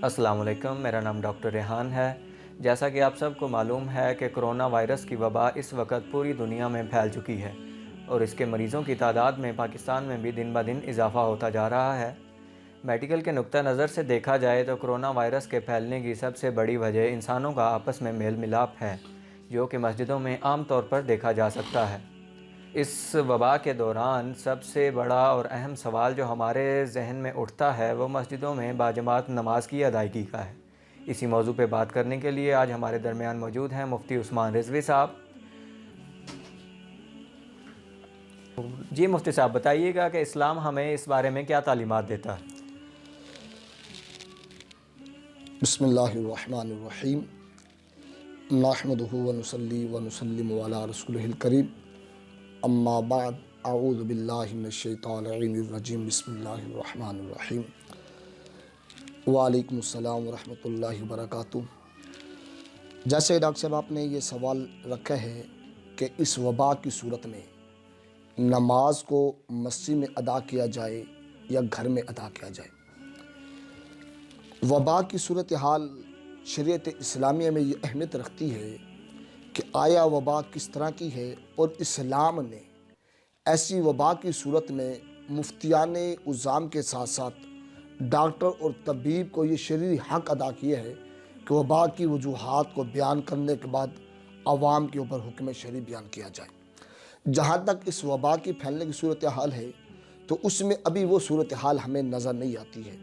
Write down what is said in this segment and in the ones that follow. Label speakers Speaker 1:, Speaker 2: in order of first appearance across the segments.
Speaker 1: السلام علیکم، میرا نام ڈاکٹر ریحان ہے۔ جیسا کہ آپ سب کو معلوم ہے کہ کرونا وائرس کی وبا اس وقت پوری دنیا میں پھیل چکی ہے اور اس کے مریضوں کی تعداد میں پاکستان میں بھی دن بہ دن اضافہ ہوتا جا رہا ہے۔ میڈیکل کے نقطہ نظر سے دیکھا جائے تو کرونا وائرس کے پھیلنے کی سب سے بڑی وجہ انسانوں کا آپس میں میل ملاپ ہے، جو کہ مسجدوں میں عام طور پر دیکھا جا سکتا ہے۔ اس وبا کے دوران سب سے بڑا اور اہم سوال جو ہمارے ذہن میں اٹھتا ہے وہ مسجدوں میں باجماعت نماز کی ادائیگی کا ہے۔ اسی موضوع پہ بات کرنے کے لیے آج ہمارے درمیان موجود ہیں مفتی عثمان رضوی صاحب۔ جی مفتی صاحب، بتائیے گا کہ اسلام ہمیں اس بارے میں کیا تعلیمات دیتا ہے؟
Speaker 2: بسم اللہ الرحمن الرحیم، نحمدہ ونصلی ونسلم علی رسولہ الکریم، اما بعد، اعوذ باللہ من الشیطان الرجیم، بسم اللہ الرحمن الرحیم۔ وعلیکم السلام ورحمۃ اللہ وبرکاتہ۔ جیسے ڈاکٹر صاحب آپ نے یہ سوال رکھا ہے کہ اس وبا کی صورت میں نماز کو مسجد میں ادا کیا جائے یا گھر میں ادا کیا جائے۔ وبا کی صورتحال شریعت اسلامیہ میں یہ اہمیت رکھتی ہے کہ آیا وبا کس طرح کی ہے، اور اسلام نے ایسی وبا کی صورت میں مفتیان عظام کے ساتھ ساتھ ڈاکٹر اور طبیب کو یہ شرعی حق ادا کیا ہے کہ وبا کی وجوہات کو بیان کرنے کے بعد عوام کے اوپر حکم شرعی بیان کیا جائے۔ جہاں تک اس وبا کی پھیلنے کی صورتحال ہے تو اس میں ابھی وہ صورتحال ہمیں نظر نہیں آتی ہے۔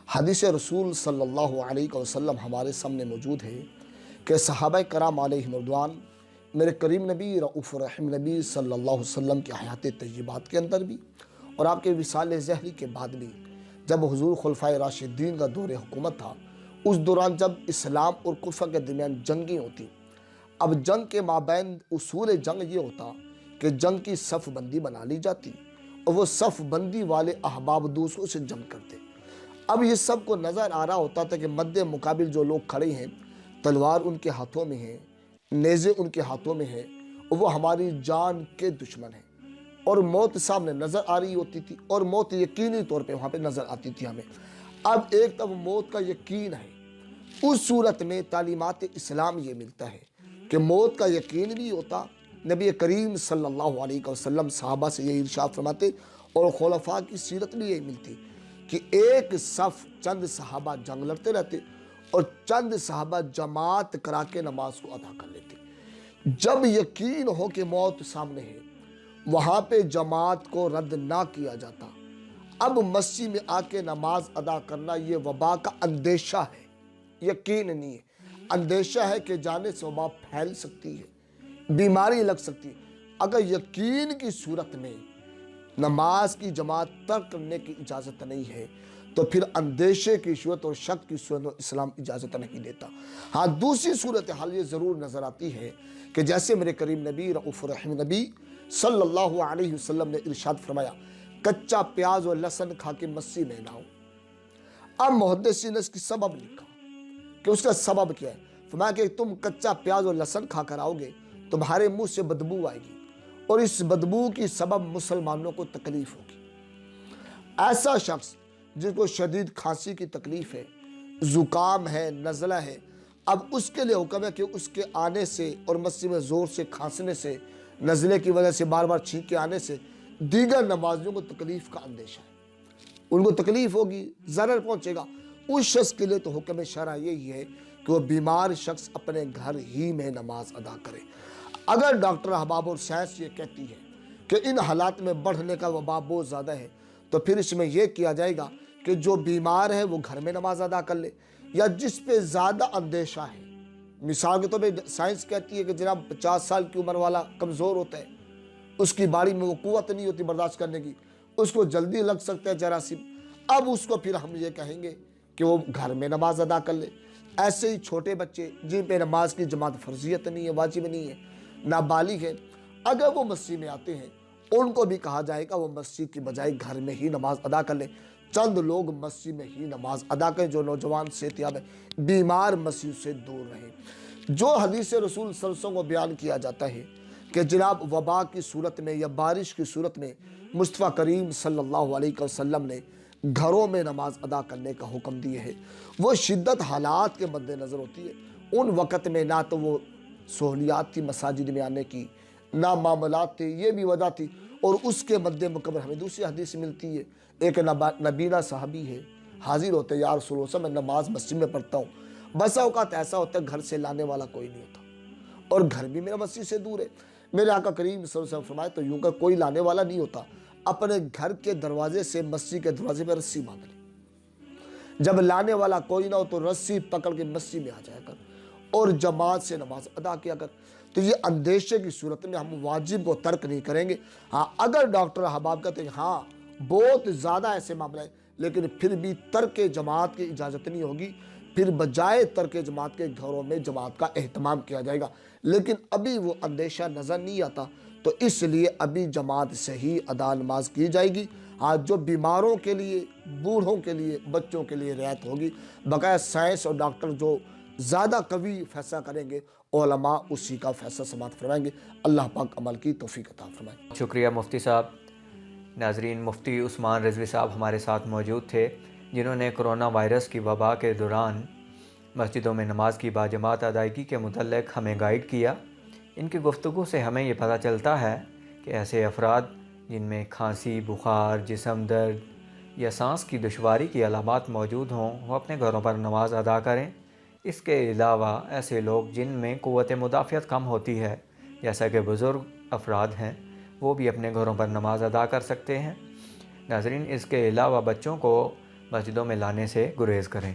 Speaker 2: حدیث رسول صلی اللہ علیہ وسلم ہمارے سامنے موجود ہے کہ صحابہ کرام علیہم رضوان میرے کریم نبی رؤوف رحیم نبی صلی اللہ علیہ وسلم کی حیات طیبات کے اندر بھی اور آپ کے وصال ظہری کے بعد بھی جب حضور خلفائے راشدین کا دور حکومت تھا، اس دوران جب اسلام اور کفر کے درمیان جنگیں ہوتی، اب جنگ کے مابین اصول جنگ یہ ہوتا کہ جنگ کی صف بندی بنا لی جاتی اور وہ صف بندی والے احباب دوسروں سے جنگ کرتے۔ اب یہ سب کو نظر آ رہا ہوتا تھا کہ مد مقابل جو لوگ کھڑے ہیں، تلوار ان کے ہاتھوں میں ہے، نیزے ان کے ہاتھوں میں ہے، وہ ہماری جان کے دشمن ہیں، اور موت سامنے نظر آ رہی ہوتی تھی، اور موت یقینی طور پہ وہاں پہ نظر آتی تھی ہمیں۔ اب ایک طرف موت کا یقین ہے، اس صورت میں تعلیمات اسلام یہ ملتا ہے کہ موت کا یقین بھی ہوتا۔ نبی کریم صلی اللہ علیہ وسلم صحابہ سے یہ ارشاد فرماتے، اور خلفاء کی سیرت بھی یہی ملتی کہ ایک صف چند صحابہ جنگ لڑتے رہتے اور چند صحابہ جماعت کرا کے نماز کو ادا کر لیتے۔ جب یقین ہو کہ موت سامنے ہے، وہاں پہ جماعت کو رد نہ کیا جاتا۔ اب مسجد میں آ کے نماز ادا کرنا یہ وبا کا اندیشہ ہے، یقین نہیں ہے۔ اندیشہ ہے کہ جانے سے وبا پھیل سکتی ہے، بیماری لگ سکتی ہے۔ اگر یقین کی صورت میں نماز کی جماعت ترک کرنے کی اجازت نہیں ہے تو پھر اندیشے کی صورت اور شک کی صورت میں اسلام اجازت نہیں دیتا۔ ہاں، دوسری صورتحال یہ ضرور نظر آتی ہے کہ جیسے میرے کریم نبی رؤوف رحیم نبی صلی اللہ علیہ وسلم نے ارشاد فرمایا، کچا پیاز اور لہسن کھا کے مسجد میں نہ آؤ۔ اب محدثین نے اس کی سبب لکھا کہ اس کا سبب کیا ہے۔ فرمایا کہ تم کچا پیاز اور لہسن کھا کر آؤ گے، تمہارے منہ سے بدبو آئے گی، اور اس بدبو کی سبب مسلمانوں کو تکلیف ہوگی۔ ایسا شخص جس کو شدید کھانسی کی تکلیف ہے، زکام ہے، نزلہ ہے، اب اس کے لیے حکم ہے کہ اس کے آنے سے اور مسجد میں زور سے کھانسنے سے، نزلے کی وجہ سے بار بار چھینک کے آنے سے دیگر نمازیوں کو تکلیف کا اندیشہ ہے، ان کو تکلیف ہوگی، ضرر پہنچے گا۔ اس شخص کے لیے تو حکم شرع یہی ہے کہ وہ بیمار شخص اپنے گھر ہی میں نماز ادا کرے۔ اگر ڈاکٹر احباب اور سائنس یہ کہتی ہے کہ ان حالات میں بڑھنے کا وبا بہت زیادہ ہے، تو پھر اس میں یہ کیا جائے گا کہ جو بیمار ہے وہ گھر میں نماز ادا کر لے، یا جس پہ زیادہ اندیشہ ہے۔ مثال کے طور پہ سائنس کہتی ہے کہ جناب 50 سال کی عمر والا کمزور ہوتا ہے، اس کی باڈی میں وہ قوت نہیں ہوتی برداشت کرنے کی، اس کو جلدی لگ سکتا ہے جراثیم، اب اس کو پھر ہم یہ کہیں گے کہ وہ گھر میں نماز ادا کر لے۔ ایسے ہی چھوٹے بچے جن پہ نماز کی جماعت فرضیت نہیں ہے، واجب نہیں ہے، نابالغ ہیں، اگر وہ مسجد میں آتے ہیں ان کو بھی کہا جائے گا وہ مسجد کی بجائے گھر میں ہی نماز ادا کر لیں۔ چند لوگ مسجد میں ہی نماز ادا کریں، جو نوجوان صحتیاب ہیں، بیمار مسجد سے دور رہیں۔ جو حدیث رسول صلی اللہ علیہ وسلم کو بیان کیا جاتا ہے کہ جناب وبا کی صورت میں یا بارش کی صورت میں مصطفیٰ کریم صلی اللہ علیہ وسلم نے گھروں میں نماز ادا کرنے کا حکم دیے ہے۔ وہ شدت حالات کے مد نظر ہوتی ہے۔ ان وقت میں نہ تو وہ سہولیات تھی مساجد میں آنے کی، نہ معاملات تھے، یہ بھی وجہ تھی۔ اور اس کے مد مقابل ہمیں دوسری حدیث ملتی ہے، ایک نبینا صحابی ہے، حاضر ہوتے ہیں، یا رسول اللہ میں نماز مسجد میں پڑھتا ہوں، بسا اوقات ایسا ہوتا ہے گھر سے لانے والا کوئی نہیں ہوتا، اور گھر بھی میرا مسجد سے دور ہے۔ میرے آقا کریم صلی اللہ علیہ وسلم فرمائے تو یوں کہ کوئی لانے والا نہیں ہوتا، اپنے گھر کے دروازے سے مسجد کے دروازے میں رسی باندھ لی، جب لانے والا کوئی نہ ہو تو رسی پکڑ کے مسجد میں آ جایا کر اور جماعت سے نماز ادا کیا کر۔ تو یہ اندیشے کی صورت میں ہم واجب کو ترک نہیں کریں گے۔ ہاں اگر ڈاکٹر احباب کہتے ہیں ہاں بہت زیادہ ایسے معاملے ہیں، لیکن پھر بھی ترک جماعت کی اجازت نہیں ہوگی، پھر بجائے ترک جماعت کے گھروں میں جماعت کا اہتمام کیا جائے گا۔ لیکن ابھی وہ اندیشہ نظر نہیں آتا، تو اس لیے ابھی جماعت سے ہی ادا نماز کی جائے گی۔ ہاں جو بیماروں کے لیے، بوڑھوں کے لیے، بچوں کے لیے رعایت ہوگی، بقایا سائنس اور ڈاکٹر جو زیادہ قوی فیصلہ کریں گے، علماء اسی کا فیصلہ سماعت فرمائیں گے۔ اللہ پاک عمل کی توفیق عطا فرمائے۔
Speaker 1: شکریہ مفتی صاحب۔ ناظرین، مفتی عثمان رضوی صاحب ہمارے ساتھ موجود تھے، جنہوں نے کرونا وائرس کی وبا کے دوران مسجدوں میں نماز کی باجماعت ادائیگی کے متعلق ہمیں گائیڈ کیا۔ ان کی گفتگو سے ہمیں یہ پتہ چلتا ہے کہ ایسے افراد جن میں کھانسی، بخار، جسم درد یا سانس کی دشواری کی علامات موجود ہوں، وہ اپنے گھروں پر نماز ادا کریں۔ اس کے علاوہ ایسے لوگ جن میں قوت مدافعت کم ہوتی ہے، جیسا کہ بزرگ افراد ہیں، وہ بھی اپنے گھروں پر نماز ادا کر سکتے ہیں۔ ناظرین، اس کے علاوہ بچوں کو مسجدوں میں لانے سے گریز کریں۔